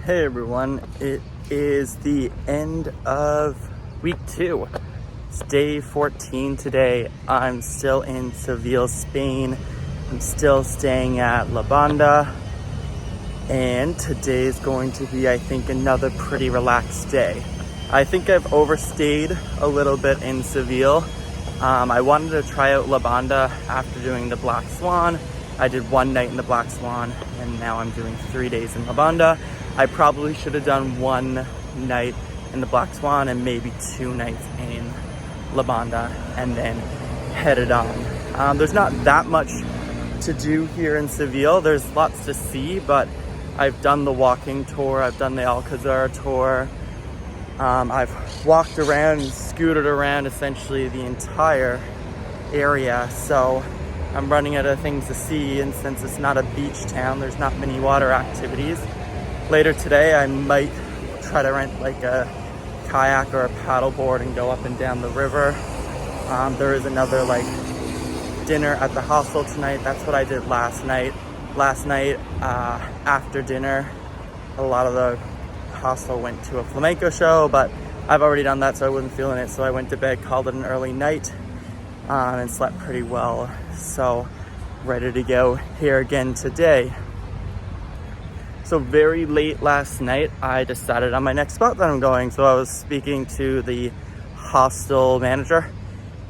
Hey everyone, it is the end of week 2. It's day 14 today. I'm still in Sevilla, Spain. I'm still staying at La Banda. And today is going to be, I think, another pretty relaxed day. I think I've overstayed a little bit in Seville. I wanted to try out La Banda after doing the Black Swan. I did one night in the Black Swan, and now I'm doing 3 days in La Banda. I probably should have done one night in the Black Swan and maybe 2 nights in La Banda and then headed on. There's not that much to do here in Seville. There's lots to see, but I've done the walking tour. I've done the Alcazar tour. I've walked around and scooted around essentially the entire area. So I'm running out of things to see, and since it's not a beach town, there's not many water activities. Later today, I might try to rent like a kayak or a paddleboard and go up and down the river. There is another like dinner at the hostel tonight. That's what I did last night. After dinner, a lot of the hostel went to a flamenco show, but I've already done that, so I wasn't feeling it. So I went to bed, called it an early night, and slept pretty well. So ready to go here again today. So very late last night, I decided on my next spot that I'm going. So I was speaking to the hostel manager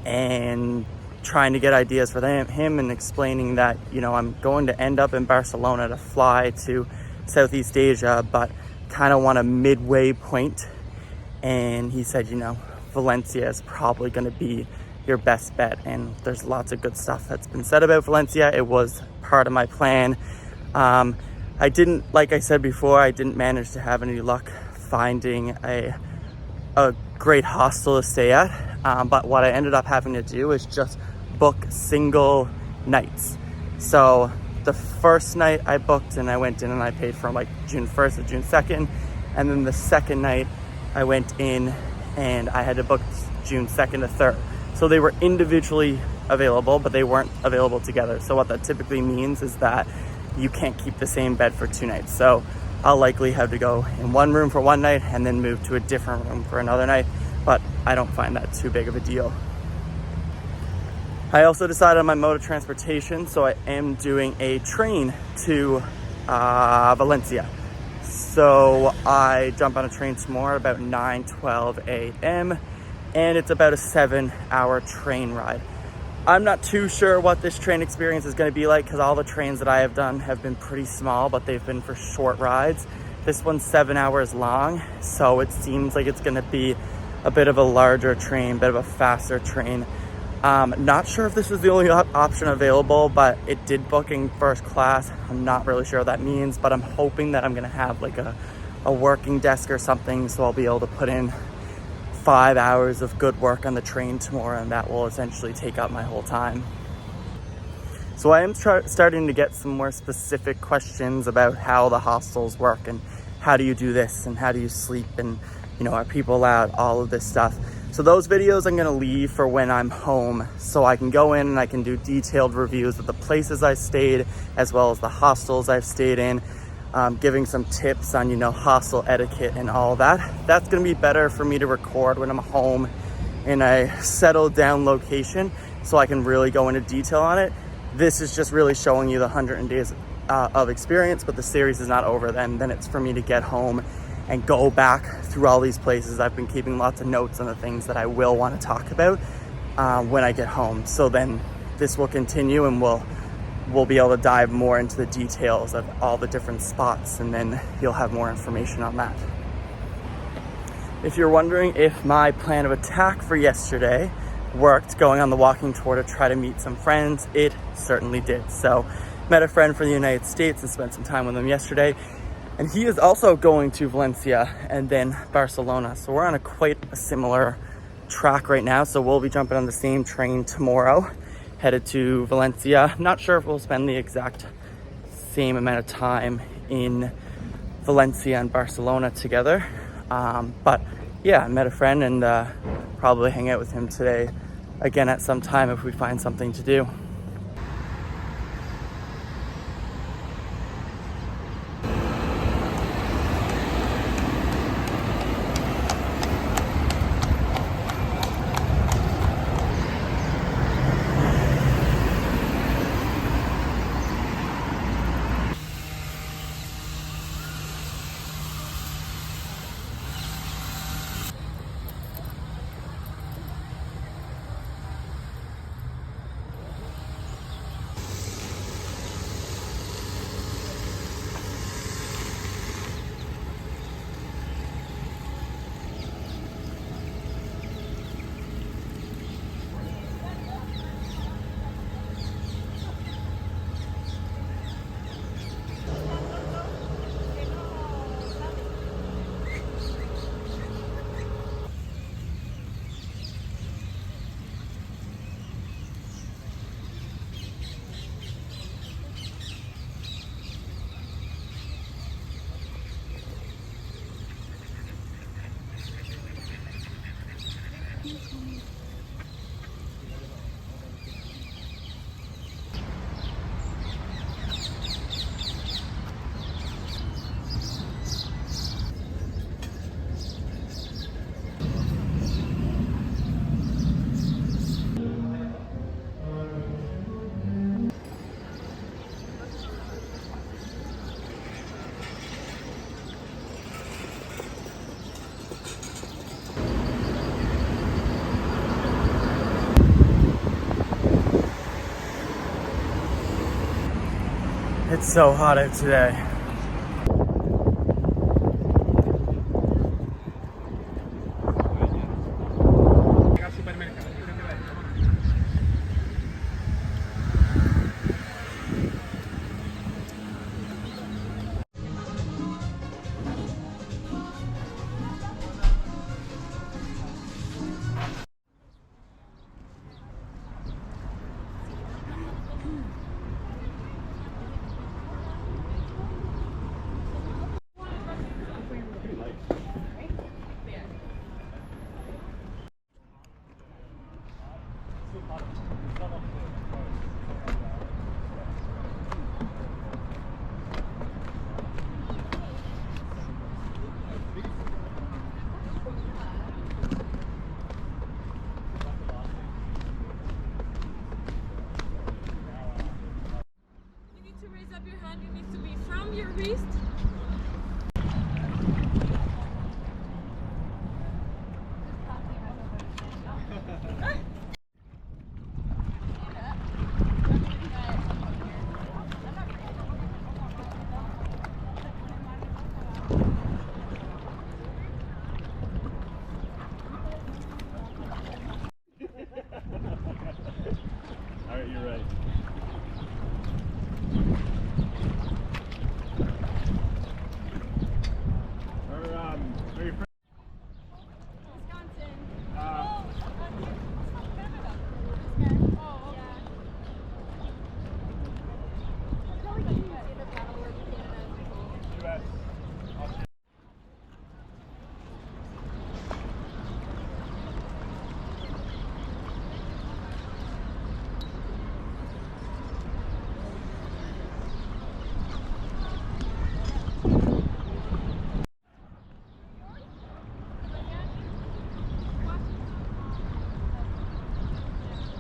and trying to get ideas for him and explaining that, you know, I'm going to end up in Barcelona to fly to Southeast Asia, but kind of want a midway point. And he said, you know, Valencia is probably going to be your best bet. And there's lots of good stuff that's been said about Valencia. It was part of my plan. I didn't, like I said before, I didn't manage to have any luck finding a great hostel to stay at. But what I ended up having to do is just book single nights. So the first night I booked and I went in and I paid for like June 1st or June 2nd. And then the second night I went in and I had to book June 2nd to 3rd. So they were individually available, but they weren't available together. So what that typically means is that you can't keep the same bed for 2 nights. So I'll likely have to go in one room for one night and then move to a different room for another night. But I don't find that too big of a deal. I also decided on my mode of transportation. So I am doing a train to Valencia. So I jump on a train tomorrow about 9:12 a.m. and it's about a 7-hour train ride. I'm not too sure what this train experience is going to be like because all the trains that I have done have been pretty small, but they've been for short rides. This one's 7 hours long, so it seems like it's going to be a bit of a larger train, bit of a faster train. Not sure if this is the only option available, but it did book in first class. I'm not really sure what that means, but I'm hoping that I'm going to have like a working desk or something, so I'll be able to put in 5 hours of good work on the train tomorrow, and that will essentially take up my whole time. So I am starting to get some more specific questions about how the hostels work and how do you do this and how do you sleep and, you know, are people allowed, all of this stuff. So those videos I'm going to leave for when I'm home so I can go in and I can do detailed reviews of the places I stayed as well as the hostels I've stayed in. Giving some tips on, you know, hostel etiquette and all that. That's going to be better for me to record when I'm home in a settled down location so I can really go into detail on it. This is just really showing you the 100 days of experience, but the series is not over then. Then it's for me to get home and go back through all these places. I've been keeping lots of notes on the things that I will want to talk about when I get home. So then this will continue and we'll be able to dive more into the details of all the different spots, and then you'll have more information on that. If you're wondering if my plan of attack for yesterday worked, going on the walking tour to try to meet some friends, it certainly did. So met a friend from the United States and spent some time with him yesterday, and he is also going to Valencia and then Barcelona. So we're on quite a similar track right now. So we'll be jumping on the same train tomorrow, headed to Valencia. Not sure if we'll spend the exact same amount of time in Valencia and Barcelona together. But yeah, I met a friend and probably hang out with him today again at some time if we find something to do. It's so hot out today. Your wrist. All right, you're right. Are your friends? Wisconsin. Uh, Canada. Oh, yeah. Either paddle or Canada. U.S.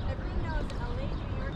Everyone knows LA, New York.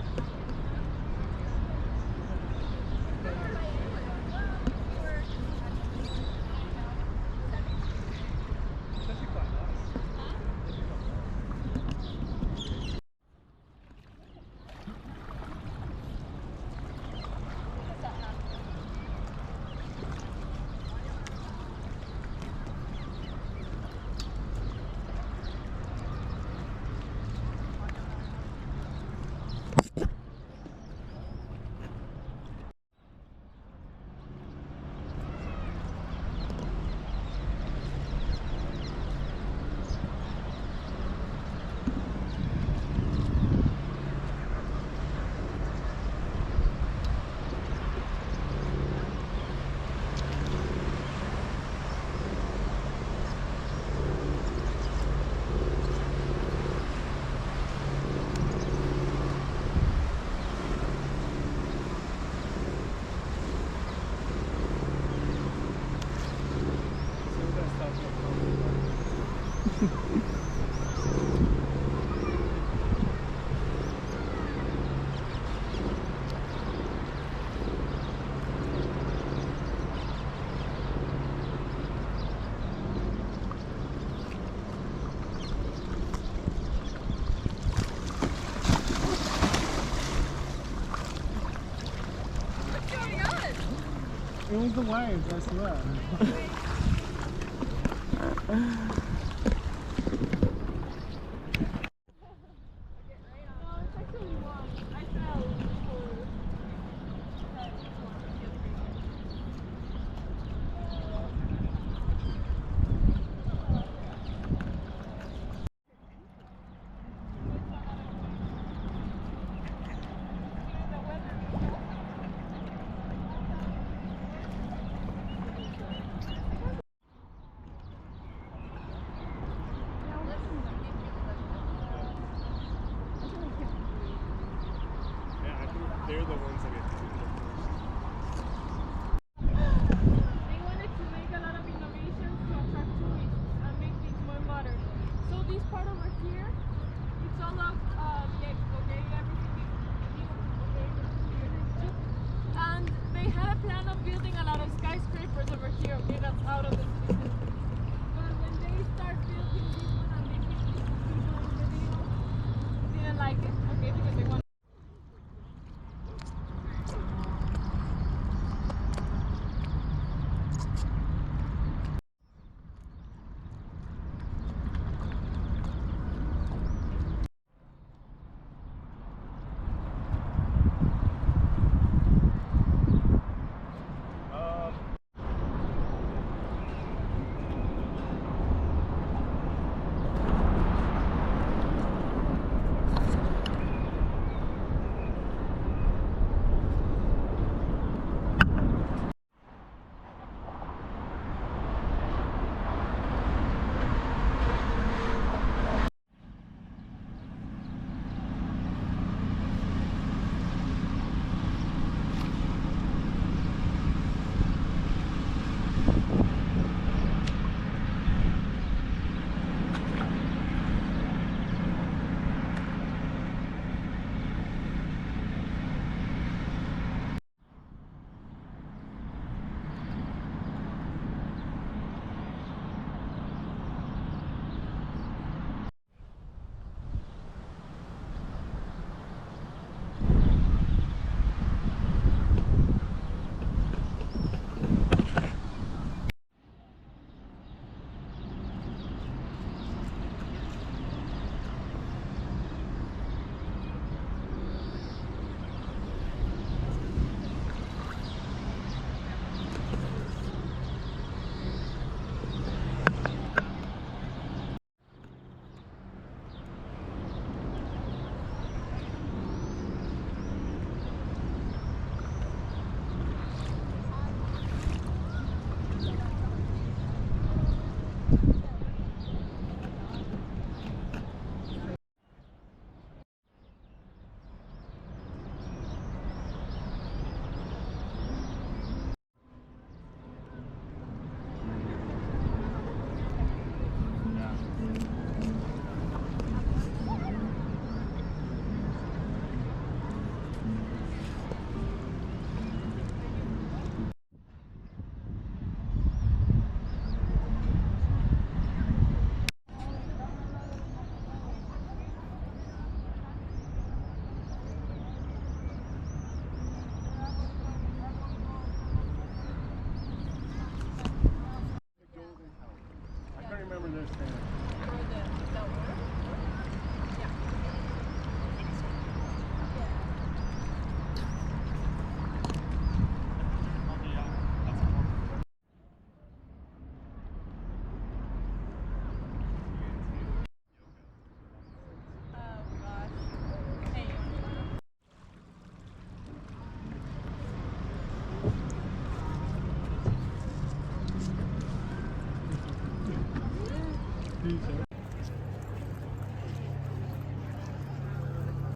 What's going on? It was the waves, I swear.